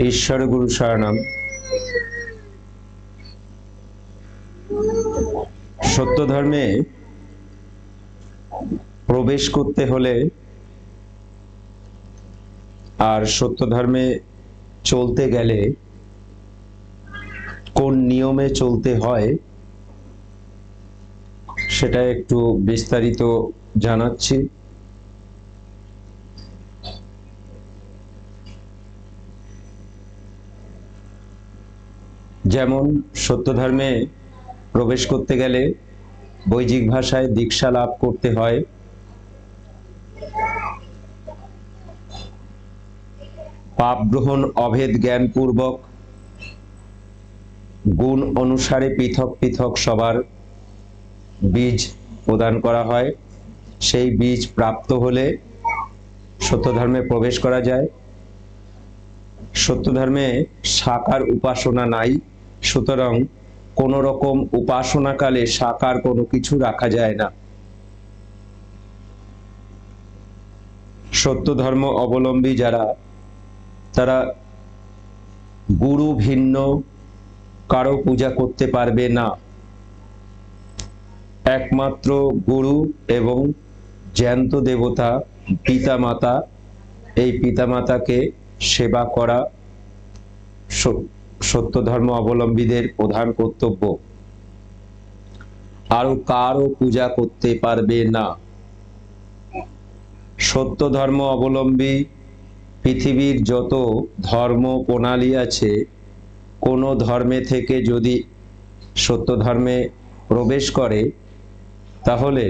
ঈশ্বর গুরু শরণম। সত্য ধর্মে প্রবেশ করতে হলে আর সত্য ধর্মে চলতে গেলে কোন নিয়মে চলতে হয় সেটা একটু বিস্তারিত জানাচ্ছি। যেমন সত্য ধর্মে প্রবেশ করতে গেলে বৈদিক ভাষায় দীক্ষা লাভ করতে হয়, পাপ গ্রহণ অভেদ জ্ঞান পূর্বক গুণ অনুসারে পৃথক পৃথক সবার বীজ প্রদান করা হয়। সেই বীজ প্রাপ্ত হলে সত্য ধর্মে প্রবেশ করা যায়। সত্য ধর্মে সাকার উপাসনা নাই, সুতরাং কোন রকম উপাসনাকালে সাকার কোনো কিছু রাখা যায় না। সত্য ধর্ম অবলম্বী যারা, তারা গুরু ভিন্ন কারো পূজা করতে পারবে না। একমাত্র গুরু এবং জ্যান্ত দেবতা পিতামাতা, এই পিতামাতাকে সেবা করা সত্য ধর্ম অবলম্বীদের প্রধান কর্তব্য। আর কারো পূজা করতে পারবে না। সত্য ধর্ম অবলম্বী পৃথিবীর যত ধর্ম প্রণালী আছে, কোন ধর্মে থেকে যদি সত্য ধর্মে প্রবেশ করে তাহলে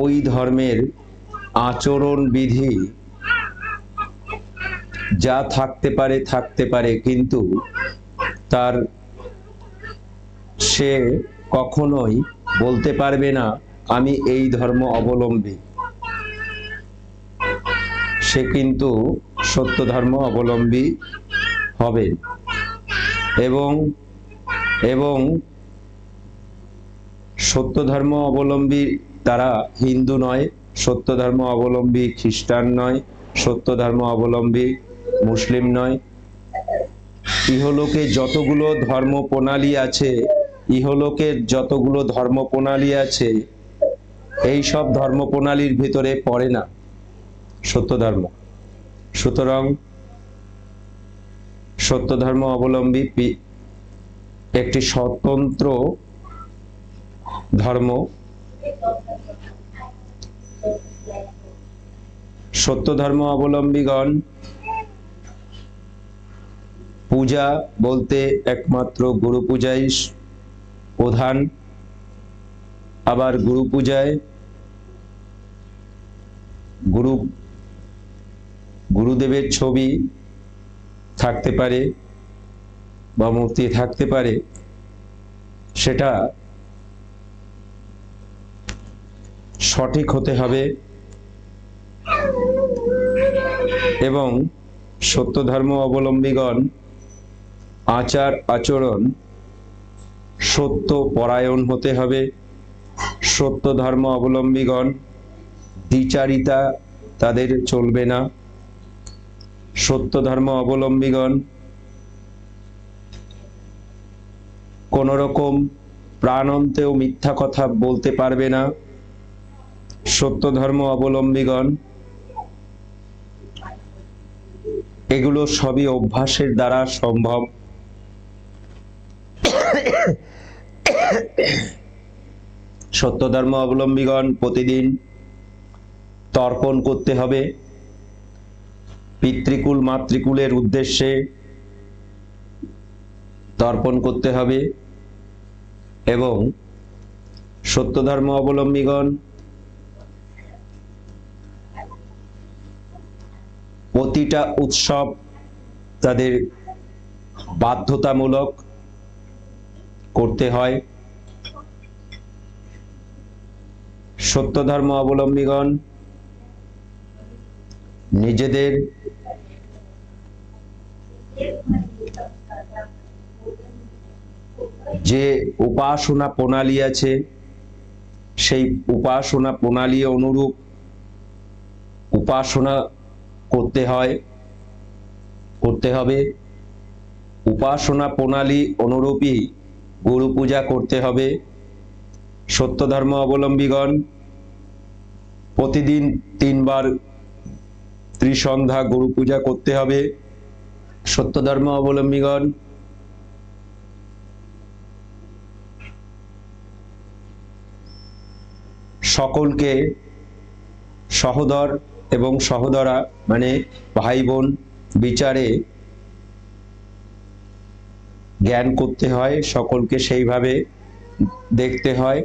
ওই ধর্মের আচরণ বিধি যা থাকতে পারে, কিন্তু তার সে কখনোই বলতে পারবে না আমি এই ধর্ম অবলম্বী। সে কিন্তু সত্য ধর্ম অবলম্বী হবে। এবং সত্য ধর্ম অবলম্বী তারা হিন্দু নয়, সত্য ধর্ম অবলম্বী খ্রিস্টান নয়, সত্য ধর্ম অবলম্বী মুসলিম নয়। ইহলোকে যতগুলো ধর্ম প্রণালী আছে, ইহলোকের যতগুলো ধর্ম প্রণালী আছে, এই সব ধর্ম প্রণালীর ভিতরে পড়ে না সত্য ধর্ম। সুতরাং সত্য ধর্ম অবলম্বী একটি স্বতন্ত্র ধর্ম। সত্য ধর্ম অবলম্বীগণ পূজা বলতে একমাত্র গুরু পূজাই প্রধান। আবার গুরু পূজায় গুরুদেবের ছবি থাকতে পারে বা মূর্তি থাকতে পারে, সেটা সঠিক হতে হবে। এবং সত্য ধর্ম অবলম্বীগণ আচার আচরণ সত্য পরায়ণ হতে হবে। সত্য ধর্ম অবলম্বীগণ দ্বিচারিতা তাদের চলবে না। সত্য ধর্ম অবলম্বীগণ কোন রকম প্রাণন্তেও মিথ্যা কথা বলতে পারবে না। সত্য ধর্ম অবলম্বীগণ এগুলো সবই অভ্যাসের দ্বারা সম্ভব। সত্য ধর্ম অবলম্বীগণ প্রতিদিন তর্পণ করতে হবে পিতৃকুল মাতৃকুলের উদ্দেশ্যে, তর্পণ করতে হবে। এবং সত্য ধর্ম অবলম্বীগণ প্রতিটা উৎসব তাদের বাধ্যতামূলক করতে হয়। সত্য ধর্ম অবলম্বীগণ নিজেদের যে উপাসনা প্রণালী আছে, সেই উপাসনা প্রণালী অনুরূপ উপাসনা করতে হবে। উপাসনা প্রণালী অনুরূপী গুরু পূজা করতে হবে। সত্য ধর্ম অবলম্বীগণ প্রতিদিন 3 বার ত্রিসন্ধ্যা গুরু পূজা করতে হবে। সত্য ধর্ম অবলম্বীগণ সকলকে সহোদর এবং সহোদরা মানে ভাই বোন বিচারে জ্ঞান করতে হয়, সকলকে সেইভাবে দেখতে হয়।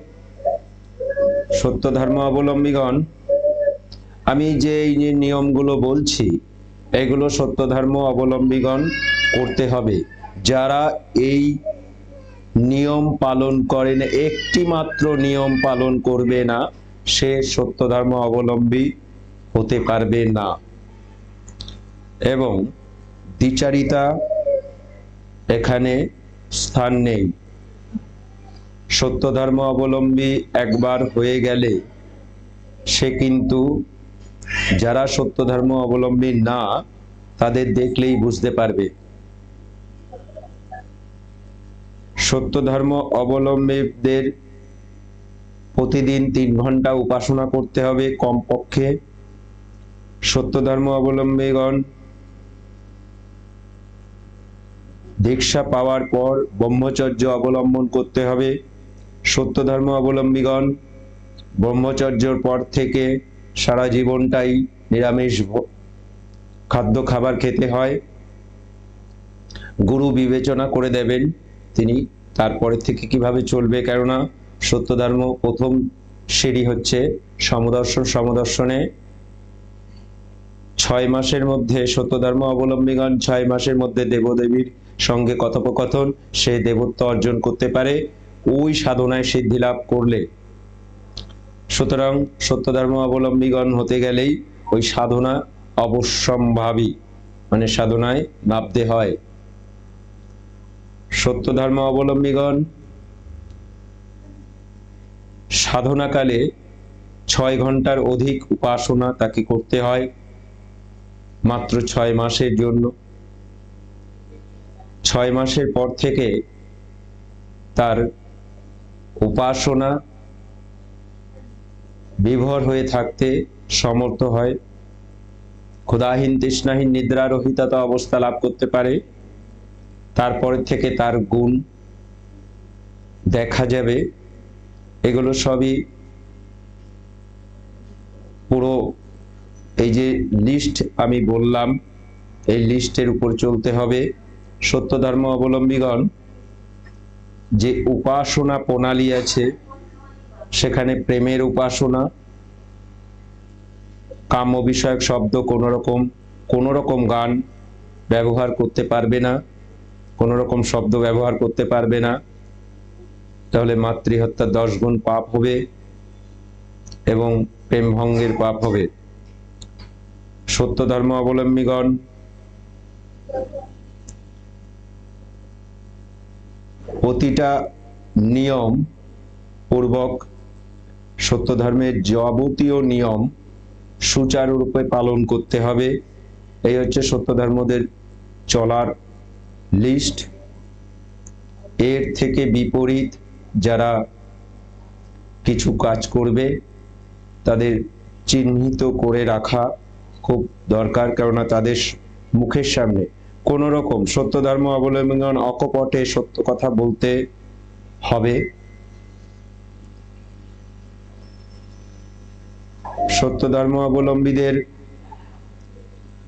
সত্য ধর্ম অবলম্বীগণ আমি যে এই যে নিয়মগুলো বলছি এগুলো সত্য ধর্ম অবলম্বীগণ করতে হবে। যারা এই নিয়ম পালন করেন, একটি মাত্র নিয়ম পালন করবে না, সে সত্য ধর্ম অবলম্বী হতে পারবে না। এবং দ্বিচারিতা এখানে স্থান নেই। সত্য ধর্ম অবলম্বী একবার হয়ে গেলে সে কিন্তু, যারা সত্য ধর্ম অবলম্বী না তাদের দেখলেই বুঝতে পারবে। সত্য ধর্ম অবলম্বীদের প্রতিদিন 3 ঘন্টা উপাসনা করতে হবে কমপক্ষে। সত্য ধর্ম অবলম্বীগণ দীক্ষা পাওয়ার পর ব্রহ্মচর্য অবলম্বন করতে হবে। সত্য ধর্ম অবলম্বীগণ ব্রহ্মচর্যর পর থেকে সারা জীবনটাই নিরামিষ খাবার খেতে হয়। গুরু বিবেচনা করে দেবেন তিনি তারপরে থেকে কিভাবে চলবে, কেননা সত্য ধর্ম প্রথম সিঁড়ি হচ্ছে সমদর্শন। সমদর্শনে 6 মাসের মধ্যে সত্য ধর্ম অবলম্বীগণ 6 মাসের মধ্যে দেবদেবীর সঙ্গে কথোপকথন, সে দেবত্ব অর্জন করতে পারে ওই সাধনায় সিদ্ধি লাভ করলে। সুতরাং সত্য ধর্ম অবলম্বীগণ হতে গেলেই ওই সাধনা অবশ্যম্ভাবী, মানে সাধনায় নামতে হয়। সত্য ধর্ম অবলম্বীগণ সাধনাকালে 6 ঘন্টার অধিক উপাসনা তাকে করতে হয় মাত্র 6 মাসের জন্য। 6 মাসের পর থেকে তার উপাসনা বিভোর হয়ে থাকতে সমর্থ হয়, ক্ষুধাহীন তৃষ্ণাহীন নিদ্রারহিত অবস্থা লাভ করতে পারে। তারপরে থেকে তার গুণ দেখা যাবে। এগুলো সবই পুরো এই যে লিস্ট আমি বললাম এই লিস্টের উপর চলতে হবে। সত্য ধর্ম অবলম্বীগণ যে উপাসনা প্রণালী আছে সেখানে প্রেমের উপাসনা, কাম বিষয়ক শব্দ কোনো রকম গান ব্যবহার করতে পারবে না, কোনো রকম শব্দ ব্যবহার করতে পারবে না, তাহলে মাতৃহত্যা 10 গুণ পাপ হবে এবং প্রেম ভঙ্গের পাপ হবে। সত্য ধর্ম অবলম্বীগণ প্রতিটা নিয়ম পূর্বক সত্য ধর্মের যাবতীয় নিয়ম সুচারুরূপে পালন করতে হবে। এই হচ্ছে সত্য ধর্মদের চলার লিস্ট। এর থেকে বিপরীত যারা কিছু কাজ করবে তাদের চিহ্নিত করে রাখা খুব দরকার, কেননা তাদের মুখের সামনে কোন রকম সত্য ধর্ম অবলম্বন অকপটে সত্য কথা বলতে হবে। সত্য ধর্ম অবলম্বীদের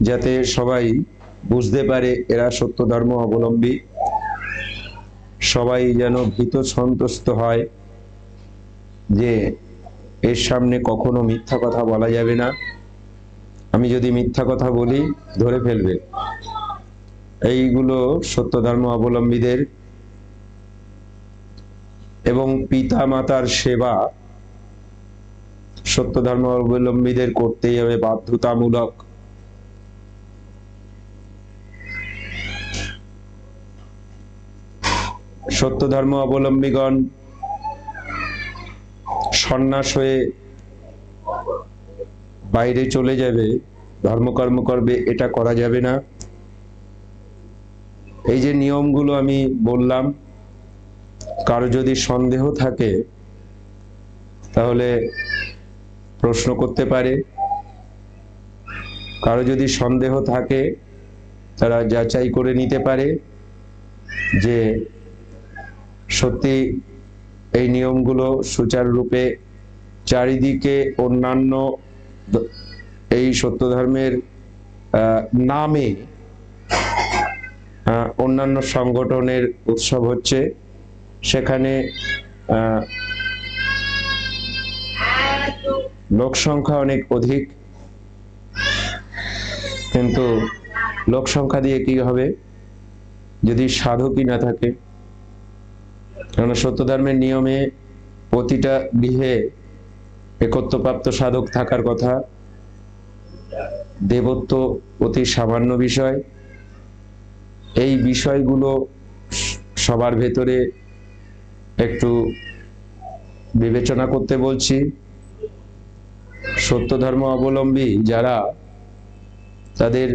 যাতে সবাই বুঝতে পারে এরা সত্য ধর্ম অবলম্বী, সবাই যেন ভীত সন্তুষ্ট হয় যে এর সামনে কখনো মিথ্যা কথা বলা যাবে না, আমি যদি মিথ্যা কথা বলি ধরে ফেলবে। এইগুলো সত্য ধর্ম অবলম্বীদের। এবং পিতা মাতার সেবা সত্য ধর্ম অবলম্বীদের করতেই হবে, বাধ্যতামূলক। সত্য ধর্ম অবলম্বীগণ সন্ন্যাস হয়ে বাইরে চলে যাবে, ধর্মকর্ম করবে, এটা করা যাবে না। এই যে নিয়মগুলো আমি বললাম, কারো যদি সন্দেহ থাকে তাহলে প্রশ্ন করতে পারে। কারো যদি সন্দেহ থাকে তারা যাচাই করে নিতে পারে যে সত্যি এই নিয়মগুলো সুচারুরূপে চারিদিকে অন্যান্য এই সত্য ধর্মের নামে অন্যান্য সংগঠনের উৎসব হচ্ছে, সেখানে লোক সংখ্যা অনেক অধিক, কিন্তু লোক সংখ্যা দিয়ে কি হবে যদি সাধকই না থাকে? কারণ সত্য ধর্মের নিয়মে প্রতিটা গৃহে একত্বপ্রাপ্ত সাধক থাকার কথা। দেবত্ব অতি সামান্য বিষয়। এই বিষয়গুলো সবার ভেতরে একটু বিবেচনা করতে বলছি। সত্য ধর্ম অবলম্বী যারা, তাদের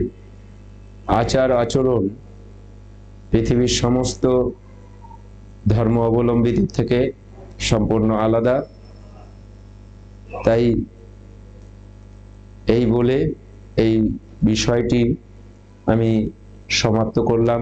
আচার আচরণ পৃথিবীর সমস্ত ধর্ম অবলম্বীদের থেকে সম্পূর্ণ আলাদা। তাই এই বলে এই বিষয়টি আমি সমাপ্ত করলাম।